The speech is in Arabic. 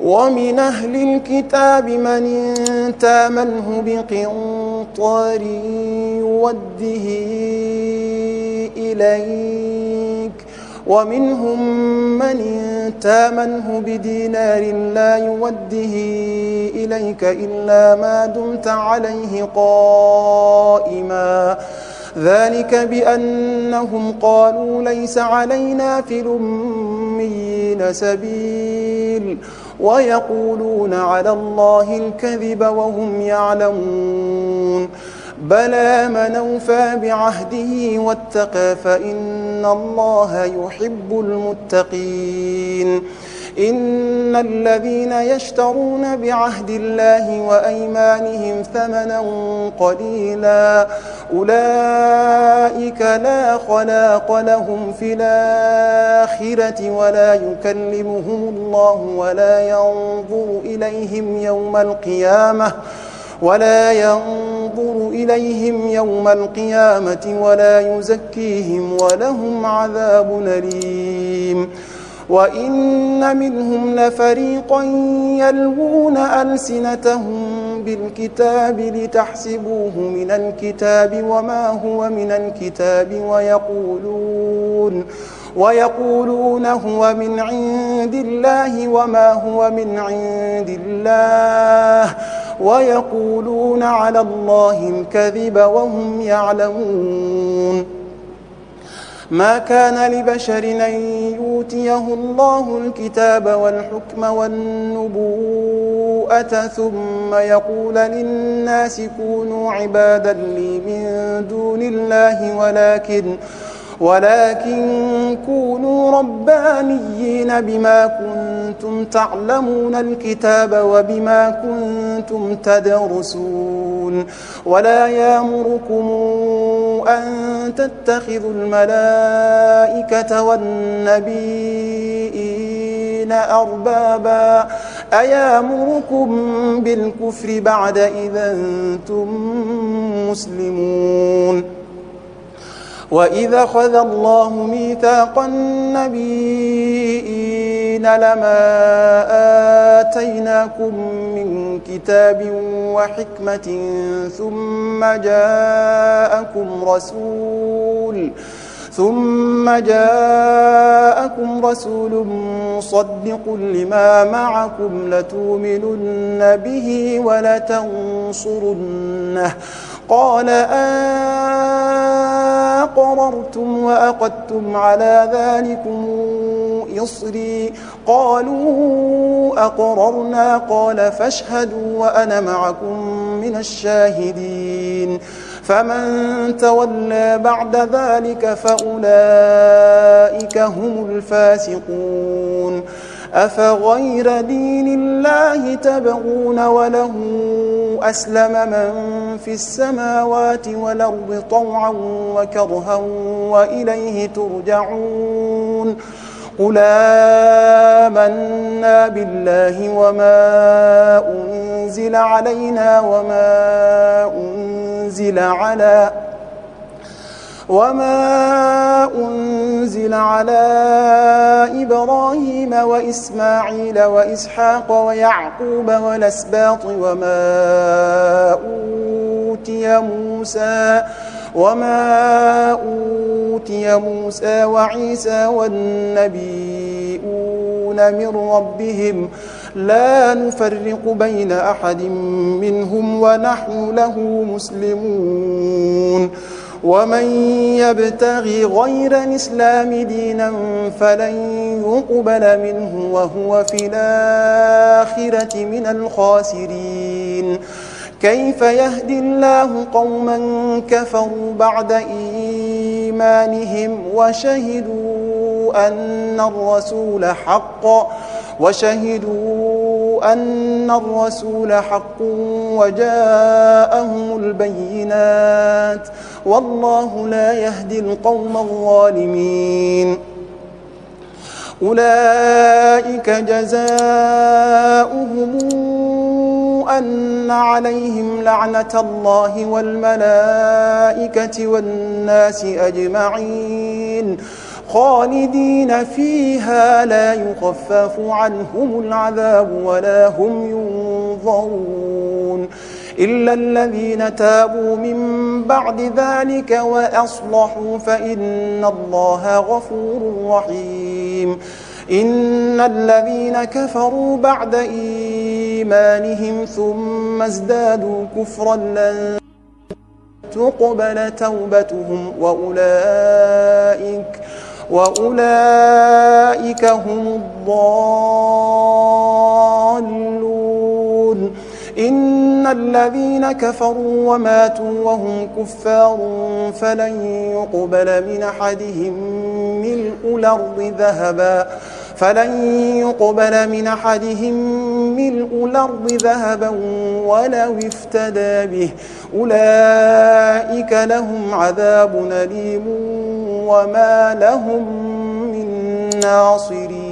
ومن أهل الكتاب من تامنه بقنطار يوده إليك ومنهم من تامنه بدينار لا يوده إليك إلا ما دمت عليه قائما ذلك بأنهم قالوا ليس علينا في الأميين سبيل ويقولون على الله الكذب وهم يعلمون بلى من أوفى بعهده واتقى فإن الله يحب المتقين إن الذين يشترون بعهد الله وأيمانهم ثمنا قليلا أولئك لا خلاق لهم في الآخرة ولا يكلمهم الله ولا ينظر إليهم يوم القيامة ولا يزكيهم ولهم عذاب أليم وإن منهم لفريقا يلوون ألسنتهم بالكتاب لتحسبوه من الكتاب وما هو من الكتاب ويقولون هو من عند الله وما هو من عند الله ويقولون على الله الكذب وهم يعلمون ما كان لبشر أن يؤتيه الله الكتاب والحكم والنبوءة ثم يقول للناس كونوا عبادا لي من دون الله ولكن كونوا ربانيين بما كنتم تعلمون الكتاب وبما كنتم تدرسون ولا يأمركم أن تتخذوا الملائكة والنبيين أربابا أيامركم بالكفر بعد إذا أنتم مسلمون وإذا أخذ الله ميثاق النبيين لما آتيناكم من كتاب وحكمة ثم جاءكم رسول مصدق لما معكم لتؤمنن به ولتنصرنه قال أقررتم وأخذتم على ذلكم إصري قالوا أقررنا قال فاشهدوا وأنا معكم من الشاهدين فمن تولى بعد ذلك فأولئك هم الفاسقون أفغير دين الله تبغون وله أسلم من في السماوات والأرض طوعا وكرها وإليه ترجعون قل آمنا بالله وما أنزل علينا وما أنزل على إبراهيم وإسماعيل وإسحاق ويعقوب والأسباط وما أوتي موسى وعيسى والنبيون من ربهم لا نفرق بين أحد منهم ونحن له مسلمون ومن يبتغي غير الإسلام دينا فلن يقبل منه وهو في الآخرة من الخاسرين كيف يهدي الله قوما كفروا بعد إيمانهم وشهدوا أن الرسول حق وجاءهم البينات والله لا يهدي القوم الظالمين أولئك جزاؤهم أن عليهم لعنة الله والملائكة والناس أجمعين خالدين فيها لا يخفف عنهم العذاب ولا هم ينظرون إلا الذين تابوا من بعد ذلك وأصلحوا فإن الله غفور رحيم إن الذين كفروا بعد إيمانهم ثم ازدادوا كفرا لن تقبل توبتهم وأولئك هم الضالون إن الذين كفروا وماتوا وهم كفار فلن يقبل من أحدهم ملء الأرض ذهبا ولو افتدى به أولئك لهم عذاب أليم وما لهم من ناصرين